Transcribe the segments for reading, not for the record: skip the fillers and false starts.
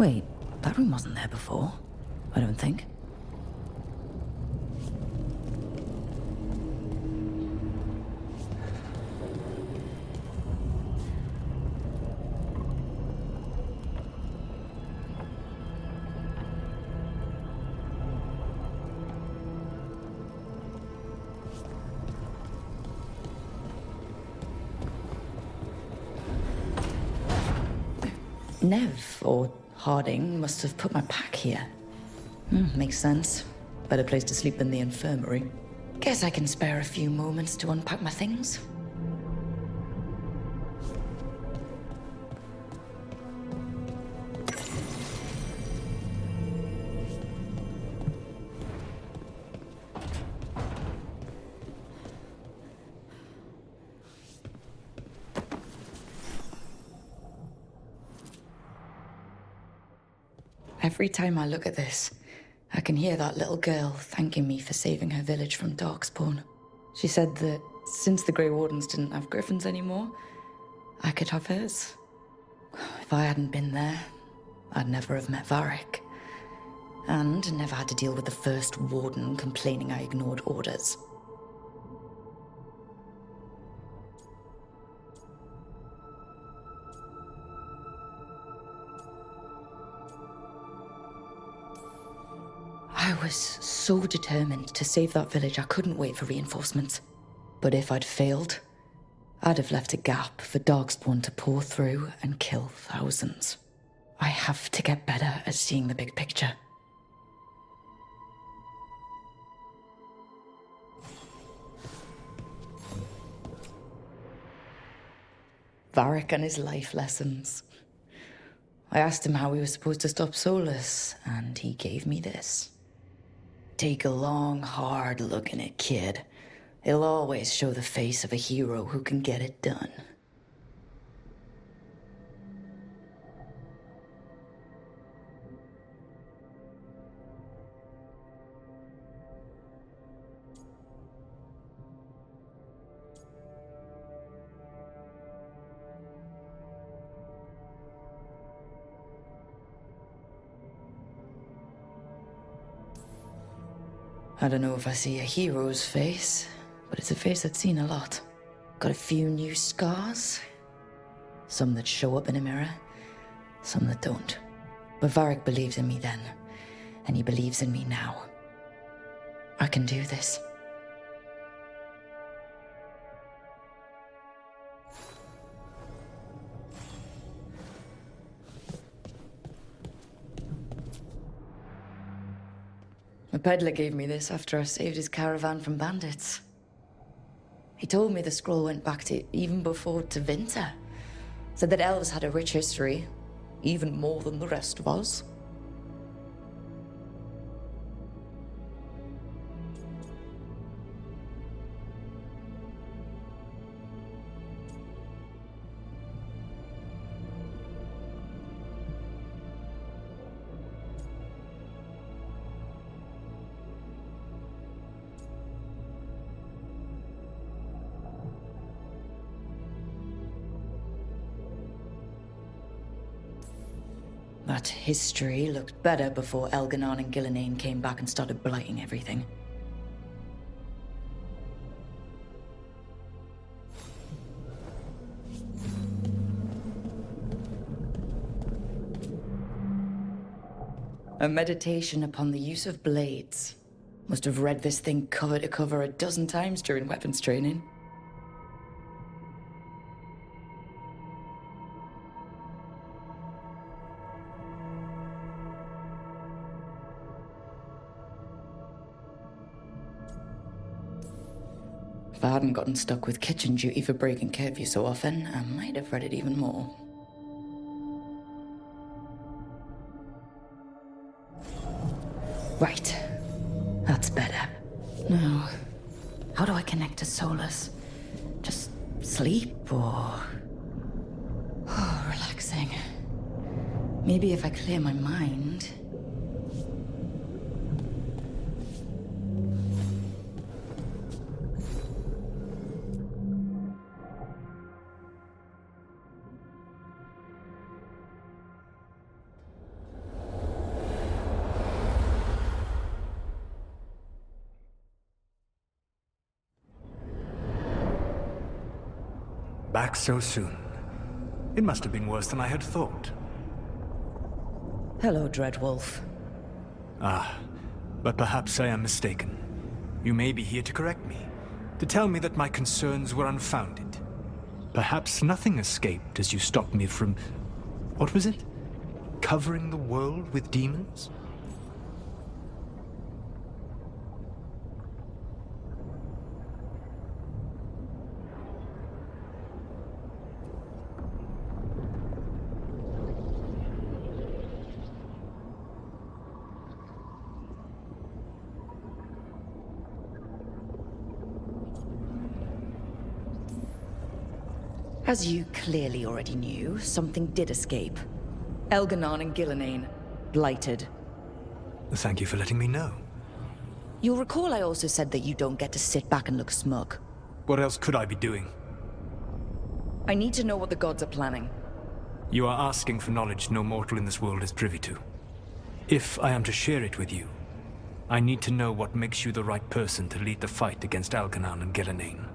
Wait, that room wasn't there before. I don't think. Nev, or Harding, must have put my pack here. Makes sense. Better place to sleep than the infirmary. Guess I can spare a few moments to unpack my things. Every time I look at this, I can hear that little girl thanking me for saving her village from darkspawn. She said that since the Grey Wardens didn't have griffins anymore, I could have hers. If I hadn't been there, I'd never have met Varric. And never had to deal with the first warden complaining I ignored orders. I was so determined to save that village I couldn't wait for reinforcements. But if I'd failed, I'd have left a gap for darkspawn to pour through and kill thousands. I have to get better at seeing the big picture. Varric and his life lessons. I asked him how we were supposed to stop Solus, and he gave me this. Take a long, hard look in it, kid. It'll always show the face of a hero who can get it done. I don't know if I see a hero's face, but it's a face I've seen a lot. Got a few new scars. Some that show up in a mirror, some that don't. But Varric believes in me then, and he believes in me now. I can do this. A peddler gave me this after I saved his caravan from bandits. He told me the scroll went back to even before Tevinter. Said that elves had a rich history, even more than the rest of us. That history looked better before Elganon and Gillenane came back and started blighting everything. A meditation upon the use of blades. Must have read this thing cover to cover a dozen times during weapons training. If I hadn't gotten stuck with kitchen duty for breaking curfew so often, I might have read it even more. Right. That's better. Now, how do I connect to Solus? Just sleep or... Oh, relaxing. Maybe if I clear my mind... Back so soon. It must have been worse than I had thought. Hello, Dreadwolf. Ah, but perhaps I am mistaken. You may be here to correct me, to tell me that my concerns were unfounded. Perhaps nothing escaped as you stopped me from... what was it? Covering the world with demons? As you clearly already knew, something did escape. Elganon and Gillenane, blighted. Thank you for letting me know. You'll recall I also said that you don't get to sit back and look smug. What else could I be doing? I need to know what the gods are planning. You are asking for knowledge no mortal in this world is privy to. If I am to share it with you, I need to know what makes you the right person to lead the fight against Elganon and Gillenane.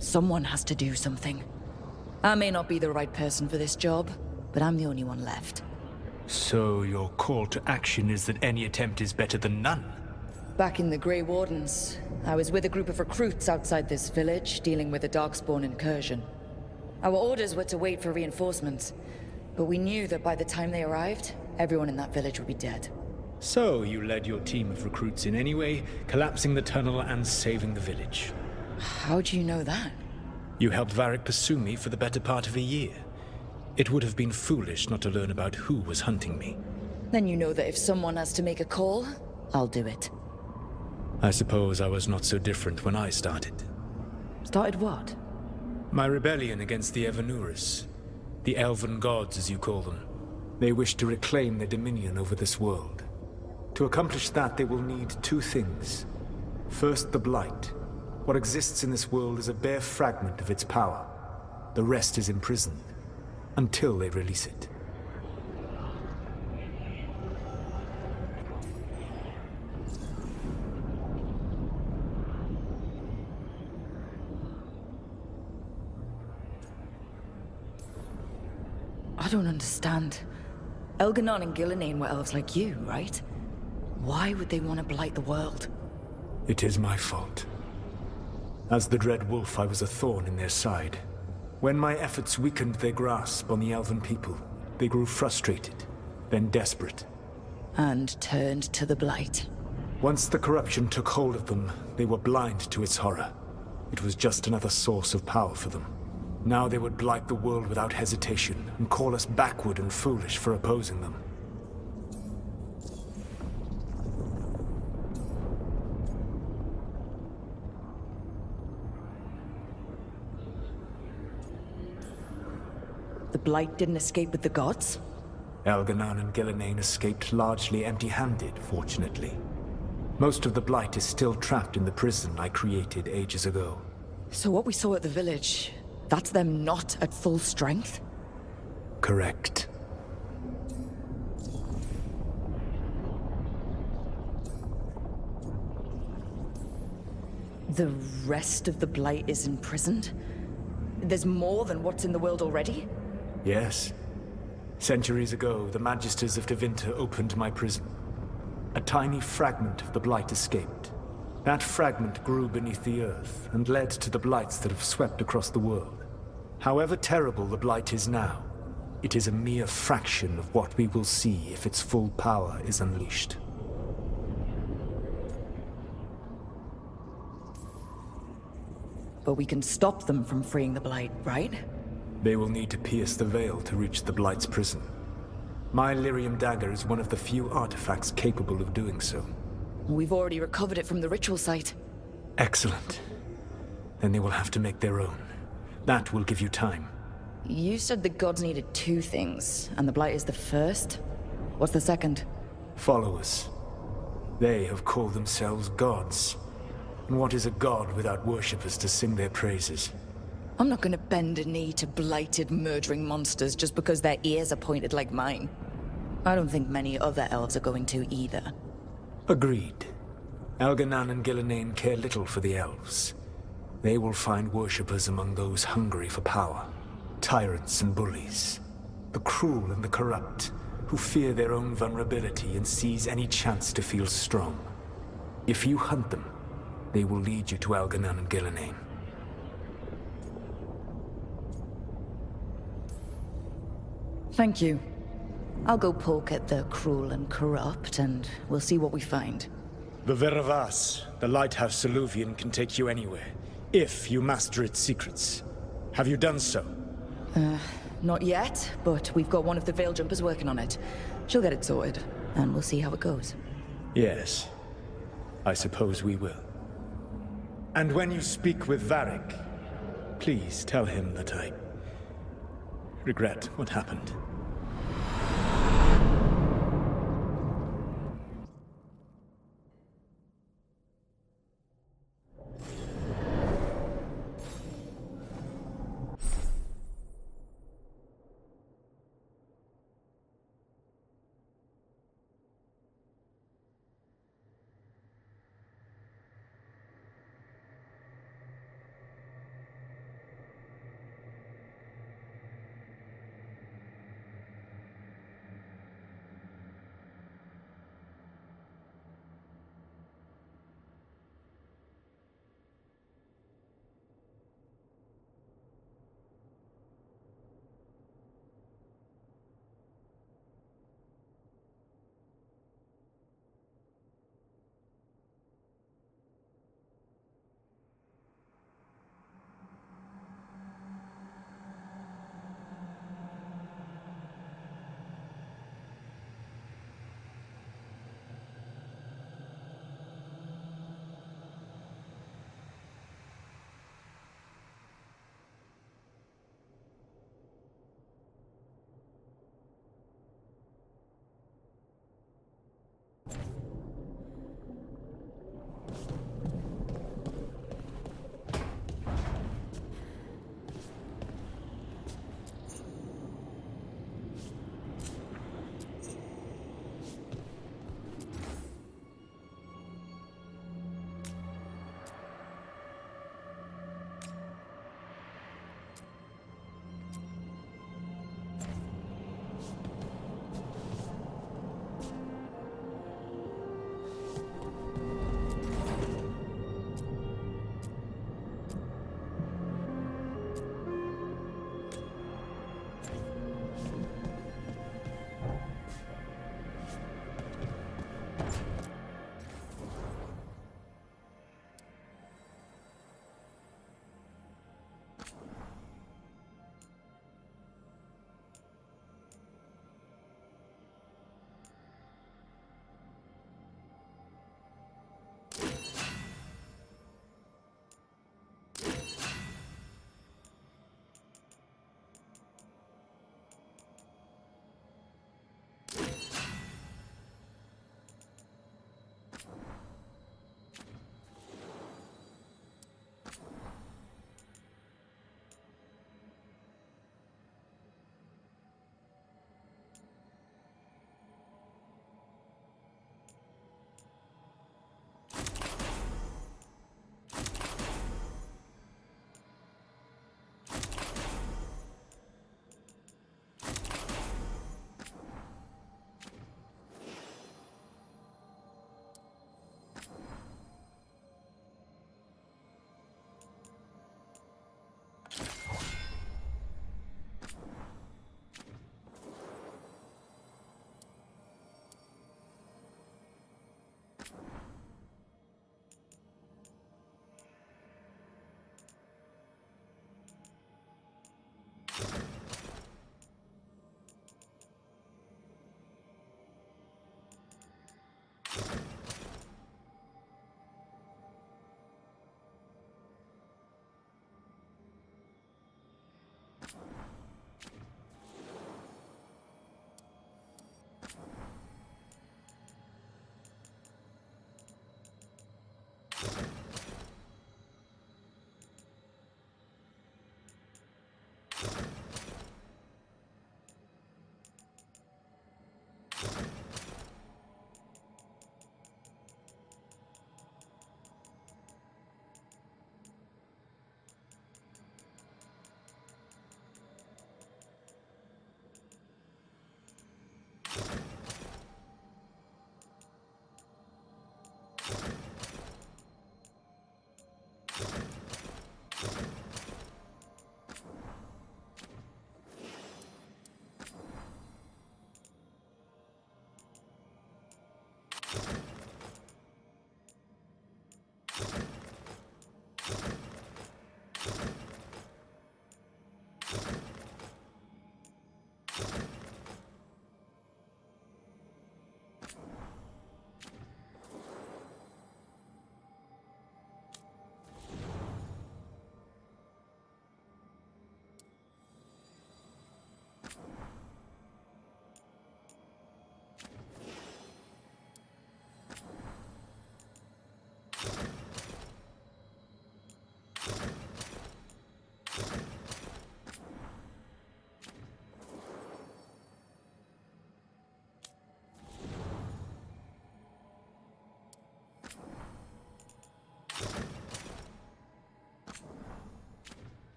Someone has to do something. I may not be the right person for this job, but I'm the only one left. So your call to action is that any attempt is better than none? Back in the Grey Wardens, I was with a group of recruits outside this village, dealing with a Darkspawn incursion. Our orders were to wait for reinforcements, but we knew that by the time they arrived, everyone in that village would be dead. So you led your team of recruits in any way, collapsing the tunnel and saving the village. How do you know that? You helped Varric pursue me for the better part of a year. It would have been foolish not to learn about who was hunting me. Then you know that if someone has to make a call, I'll do it. I suppose I was not so different when I started. Started what? My rebellion against the Evanuris. The elven gods, as you call them. They wish to reclaim their dominion over this world. To accomplish that, they will need two things. First, the Blight. What exists in this world is a bare fragment of its power. The rest is imprisoned, until they release it. I don't understand. Elganon and Gillenane were elves like you, right? Why would they want to blight the world? It is my fault. As the Dread Wolf, I was a thorn in their side. When my efforts weakened their grasp on the elven people, they grew frustrated, then desperate. And turned to the blight. Once the corruption took hold of them, they were blind to its horror. It was just another source of power for them. Now they would blight the world without hesitation, and call us backward and foolish for opposing them. The blight didn't escape with the gods? Elganon and Gillenane escaped largely empty-handed, fortunately. Most of the blight is still trapped in the prison I created ages ago. So what we saw at the village, that's them not at full strength? Correct. The rest of the blight is imprisoned? There's more than what's in the world already? Yes. Centuries ago, the Magisters of Tevinter opened my prison. A tiny fragment of the blight escaped. That fragment grew beneath the earth and led to the blights that have swept across the world. However terrible the blight is now, it is a mere fraction of what we will see if its full power is unleashed. But we can stop them from freeing the blight, right? They will need to pierce the veil to reach the blight's prison. My lyrium dagger is one of the few artifacts capable of doing so. We've already recovered it from the ritual site. Excellent. Then they will have to make their own. That will give you time. You said the gods needed two things, and the blight is the first? What's the second? Followers. They have called themselves gods. And what is a god without worshippers to sing their praises? I'm not gonna bend a knee to blighted, murdering monsters just because their ears are pointed like mine. I don't think many other elves are going to either. Agreed. Elganan and Gillenane care little for the elves. They will find worshippers among those hungry for power. Tyrants and bullies. The cruel and the corrupt, who fear their own vulnerability and seize any chance to feel strong. If you hunt them, they will lead you to Elganan and Gillenane. Thank you. I'll go poke at the cruel and corrupt, and we'll see what we find. The Veravas, the lighthouse Soluvian, can take you anywhere, if you master its secrets. Have you done so? Not yet, but we've got one of the Veil Jumpers working on it. She'll get it sorted, and we'll see how it goes. Yes. I suppose we will. And when you speak with Varric, please tell him that I regret what happened.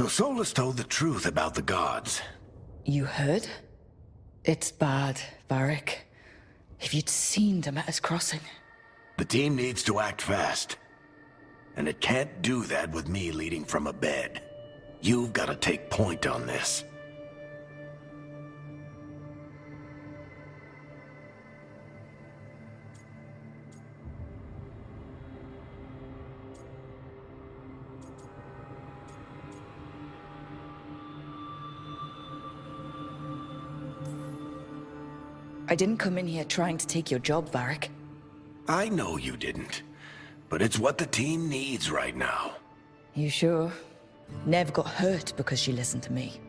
So Solus told the truth about the gods. You heard? It's bad, Varric. If you'd seen Demeter's crossing. The team needs to act fast. And it can't do that with me leading from a bed. You've got to take point on this. I didn't come in here trying to take your job, Varric. I know you didn't. But it's what the team needs right now. You sure? Nev got hurt because she listened to me.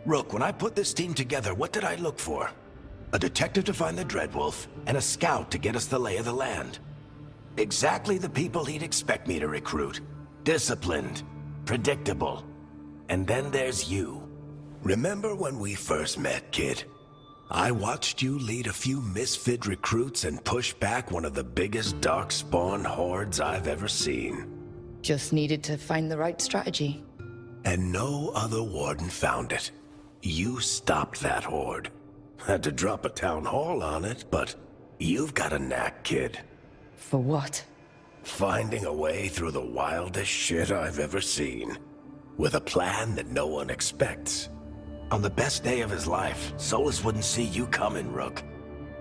Rook, when I put this team together, what did I look for? A detective to find the Dreadwolf, and a scout to get us the lay of the land. Exactly the people he'd expect me to recruit. Disciplined, predictable. And then there's you. Remember when we first met, kid? I watched you lead a few misfit recruits and push back one of the biggest darkspawn hordes I've ever seen. Just needed to find the right strategy. And no other warden found it. You stopped that horde. Had to drop a town hall on it, but you've got a knack, kid. For what? Finding a way through the wildest shit I've ever seen. With a plan that no one expects. On the best day of his life, Solus wouldn't see you coming, Rook.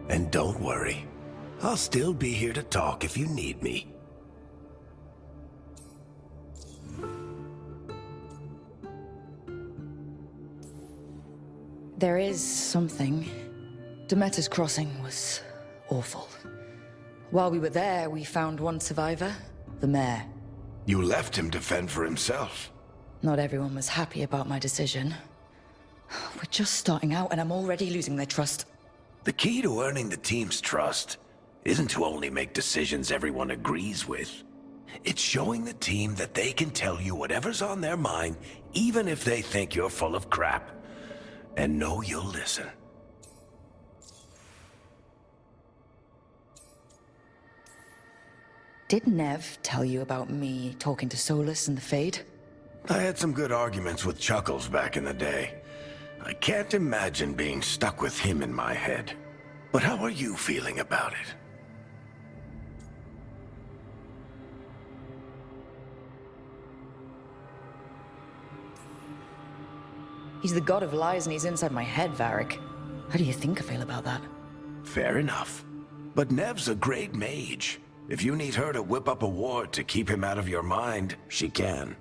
And don't worry. I'll still be here to talk if you need me. There is something. Demeter's crossing was awful. While we were there, we found one survivor, the mayor. You left him to fend for himself. Not everyone was happy about my decision. We're just starting out and I'm already losing their trust. The key to earning the team's trust isn't to only make decisions everyone agrees with. It's showing the team that they can tell you whatever's on their mind, even if they think you're full of crap. And know you'll listen. Did Nev tell you about me talking to Solus and the Fade? I had some good arguments with Chuckles back in the day. I can't imagine being stuck with him in my head. But how are you feeling about it? He's the god of lies and he's inside my head, Varric. How do you think I feel about that? Fair enough. But Nev's a great mage. If you need her to whip up a ward to keep him out of your mind, she can.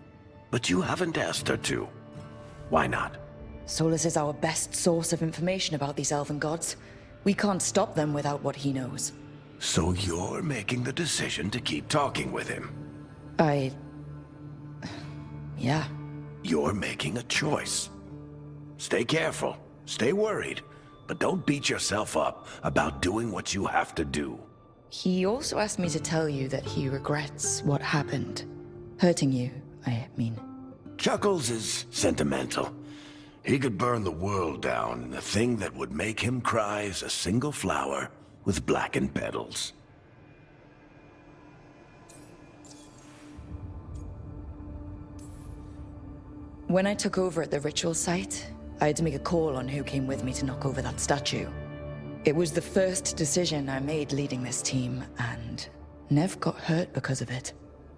But you haven't asked her to. Why not? Solus is our best source of information about these elven gods. We can't stop them without what he knows. So you're making the decision to keep talking with him? Yeah. You're making a choice. Stay careful, stay worried, but don't beat yourself up about doing what you have to do. He also asked me to tell you that he regrets what happened. Hurting you, I mean. Chuckles is sentimental. He could burn the world down, and the thing that would make him cry is a single flower with blackened petals. When I took over at the ritual site, I had to make a call on who came with me to knock over that statue. It was the first decision I made leading this team, and Nev got hurt because of it.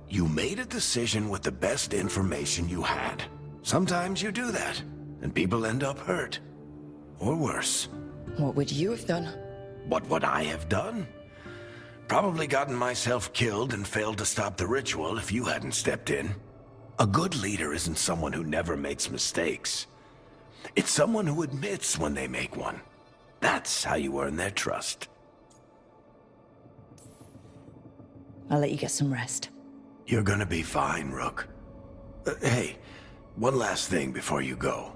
You made a decision with the best information you had. Sometimes you do that, and people end up hurt. Or worse. What would you have done? What would I have done? Probably gotten myself killed and failed to stop the ritual if you hadn't stepped in. A good leader isn't someone who never makes mistakes. It's someone who admits when they make one. That's how you earn their trust. I'll let you get some rest. You're gonna be fine, Rook. Hey, one last thing before you go.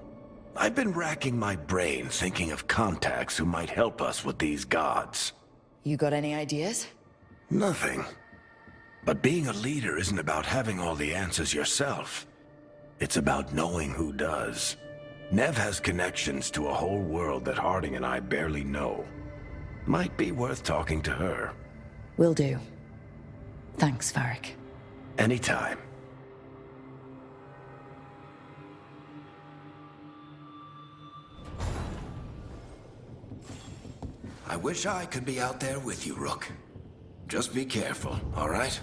I've been racking my brain thinking of contacts who might help us with these gods. You got any ideas? Nothing. But being a leader isn't about having all the answers yourself. It's about knowing who does. Nev has connections to a whole world that Harding and I barely know. Might be worth talking to her. Will do. Thanks, Varric. Anytime. I wish I could be out there with you, Rook. Just be careful, all right?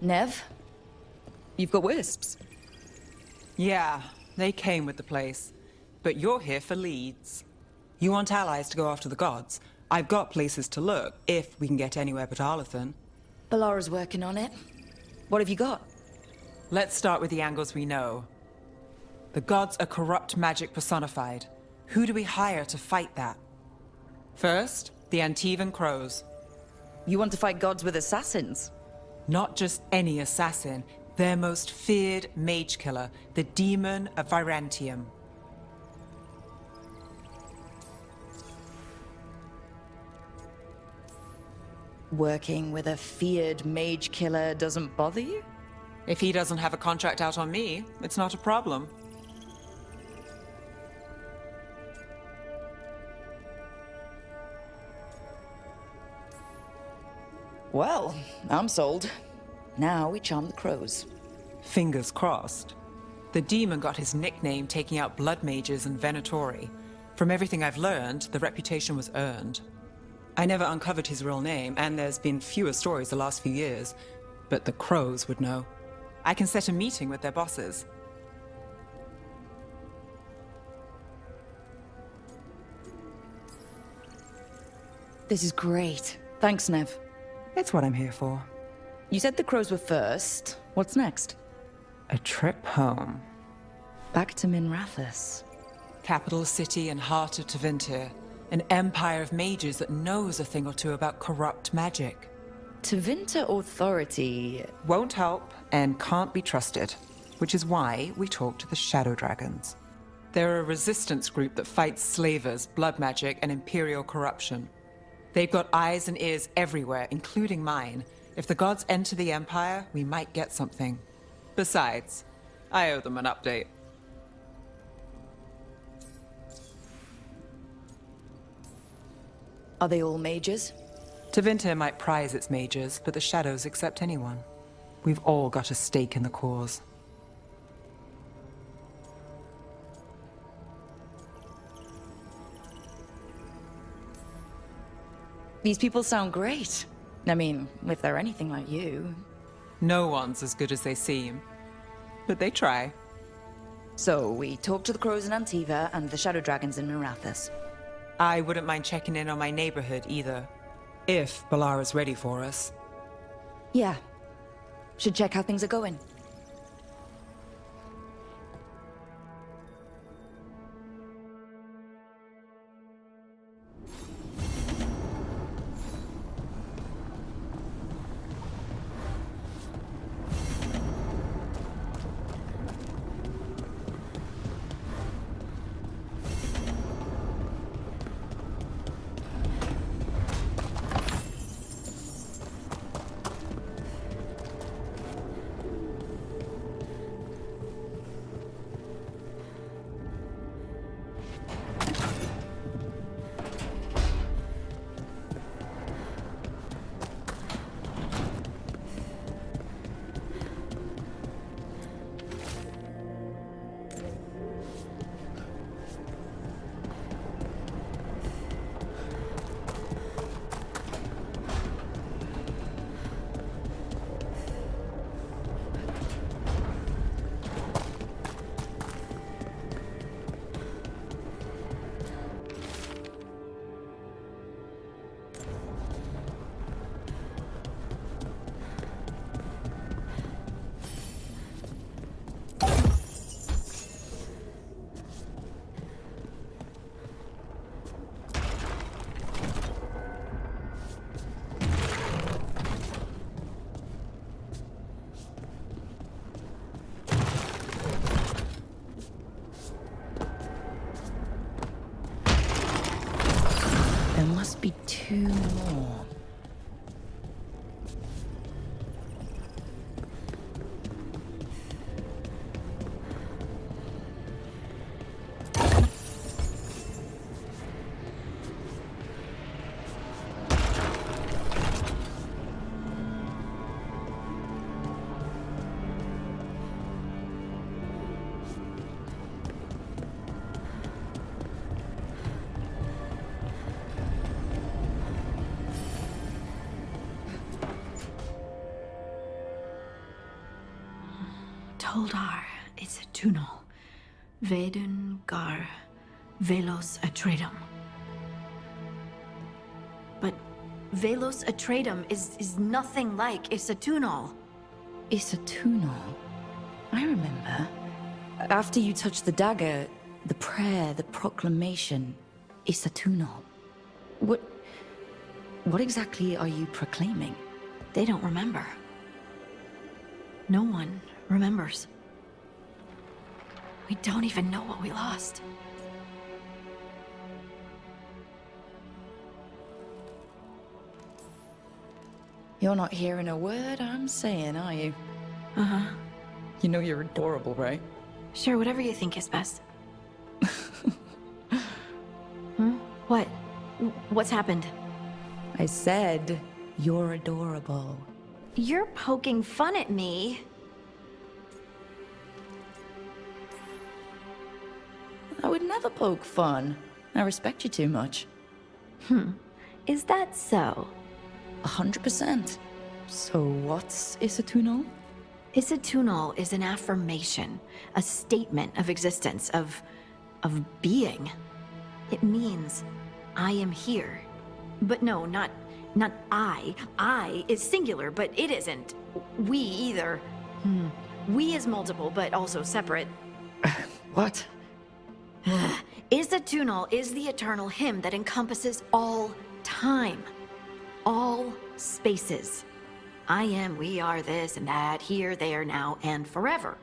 Nev, you've got wisps. Yeah, they came with the place. But you're here for leads. You want allies to go after the gods? I've got places to look, if we can get anywhere but Arlathan. Balara's working on it. What have you got? Let's start with the angles we know. The gods are corrupt magic personified. Who do we hire to fight that? First, the Antivan Crows. You want to fight gods with assassins? Not just any assassin, their most feared mage killer, the Demon of Virantium. Working with a feared mage killer doesn't bother you? If he doesn't have a contract out on me, it's not a problem. Well, I'm sold. Now we charm the crows. Fingers crossed. The demon got his nickname taking out blood mages and venatori. From everything I've learned, the reputation was earned. I never uncovered his real name, and there's been fewer stories the last few years, but the crows would know. I can set a meeting with their bosses. This is great. Thanks, Nev. It's what I'm here for. You said the crows were first. What's next? A trip home. Back to Minrathous. Capital city and heart of Tevinter. An empire of mages that knows a thing or two about corrupt magic. Tevinter authority. Won't help and can't be trusted, which is why we talk to the Shadow Dragons. They're a resistance group that fights slavers, blood magic, and imperial corruption. They've got eyes and ears everywhere, including mine. If the gods enter the Empire, we might get something. Besides, I owe them an update. Are they all mages? Tevinter might prize its mages, but the Shadows accept anyone. We've all got a stake in the cause. These people sound great. I mean, if they're anything like you. No one's as good as they seem, but they try. So, we talk to the crows in Antiva and the shadow dragons in Minrathous. I wouldn't mind checking in on my neighborhood either, if Balara's ready for us. Yeah. Should check how things are going. There must be 2 more. Toldar, it's a tunal. Vedun gar velos atredum. But velos atredum is nothing like Isatunal. Isatunal? I remember. After you touched the dagger, the prayer, the proclamation, Isatunal. What exactly are you proclaiming? They don't remember. No one remembers. We don't even know what we lost. You're not hearing a word I'm saying, are you? Uh-huh. You know you're adorable, right? Sure, whatever you think is best. What? What's happened? I said you're adorable. You're poking fun at me. I would never poke fun. I respect you too much. Is that so? 100%. So what's Isatunal? Isatunal is an affirmation, a statement of existence, of being. It means, I am here. But no, not I. I is singular, but it isn't. We either. We is multiple, but also separate. What? Isatunal is the eternal hymn that encompasses all time. All spaces. I am, we are, this and that, here, there, now, and forever.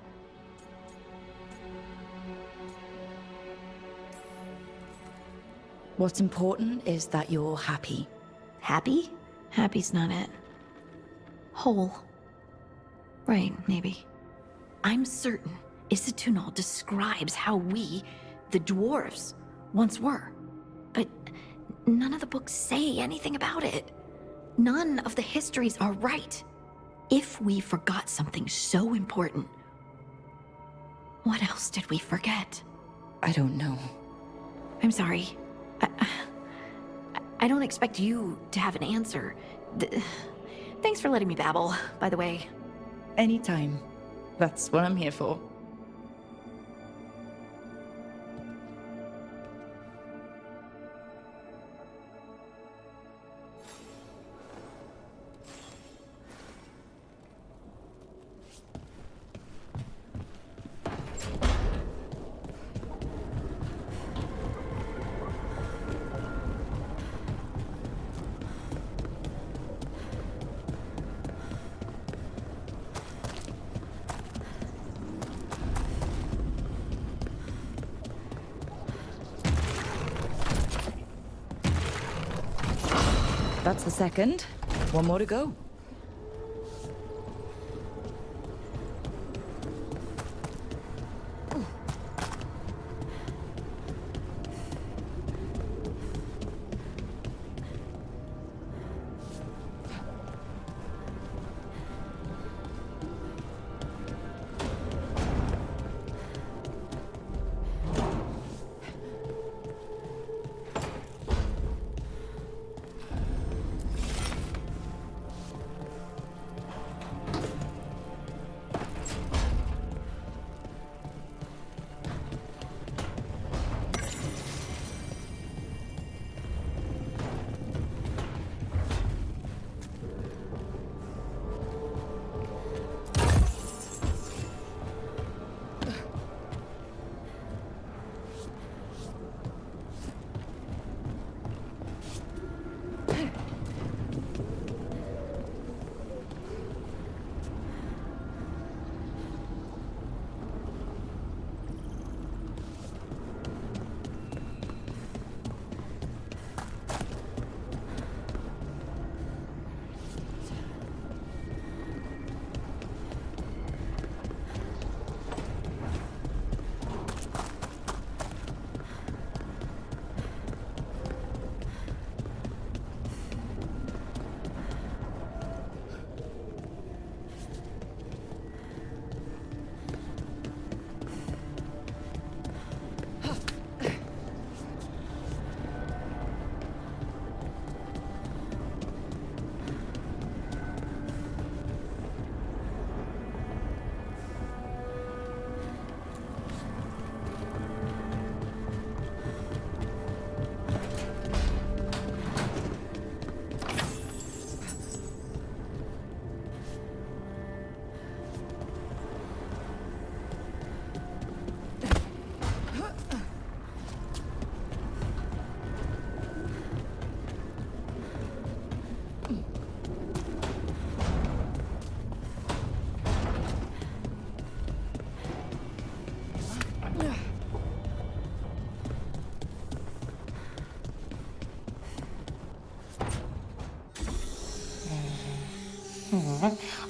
What's important is that you're happy. Happy? Happy's not it. Whole. Right, maybe. I'm certain Isatunal describes how we, the dwarves, once were. But none of the books say anything about it. None of the histories are right. If we forgot something so important, what else did we forget? I don't know. I'm sorry. I don't expect you to have an answer. Thanks for letting me babble, by the way. Anytime. That's what I'm here for. That's the second. One more to go.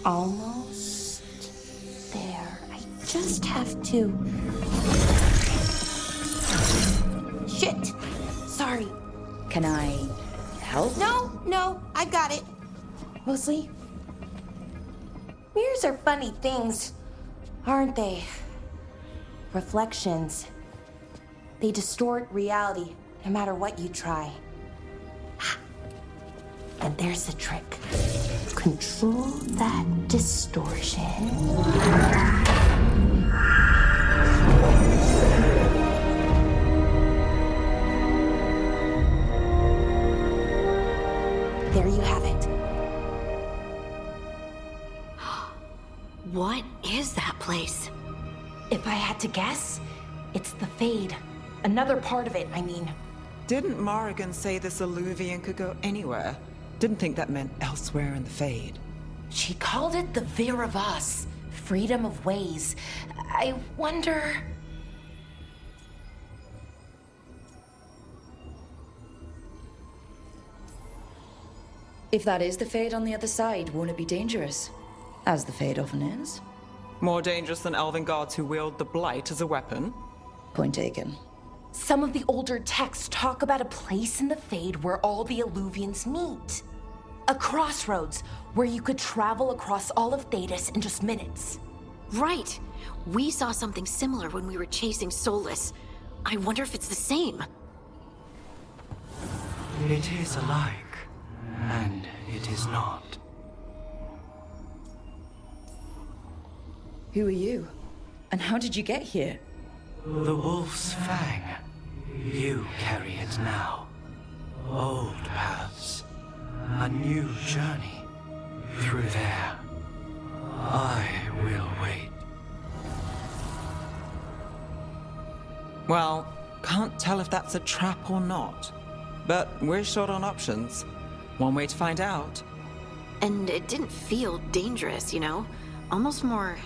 Almost there. I just have to... Shit! Sorry. Can I help? No, I got it. Mostly, mirrors are funny things, aren't they? Reflections. They distort reality, no matter what you try. And there's the trick. Control that distortion. There you have it. What is that place? If I had to guess, it's the Fade. Another part of it, I mean. Didn't Morrigan say this Illuvian could go anywhere? Didn't think that meant elsewhere in the Fade. She called it the Veer of Us, freedom of ways. I wonder... If that is the Fade on the other side, won't it be dangerous? As the Fade often is. More dangerous than elven gods who wield the Blight as a weapon? Point taken. Some of the older texts talk about a place in the Fade where all the Illuvians meet. A crossroads where you could travel across all of Thedas in just minutes. Right. We saw something similar when we were chasing Solus. I wonder if it's the same. It is alike, and it is not. Who are you? And how did you get here? The wolf's fang. You carry it now. Old paths. A new journey. Through there. I will wait. Well, can't tell if that's a trap or not. But we're short on options. One way to find out. And it didn't feel dangerous, you know? Almost more...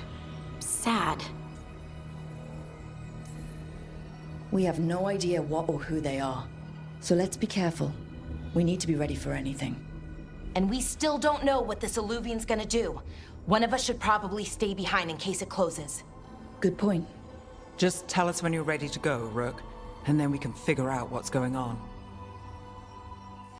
sad. We have no idea what or who they are. So let's be careful. We need to be ready for anything. And we still don't know what this Illuvian's gonna do. One of us should probably stay behind in case it closes. Good point. Just tell us when you're ready to go, Rook, and then we can figure out what's going on.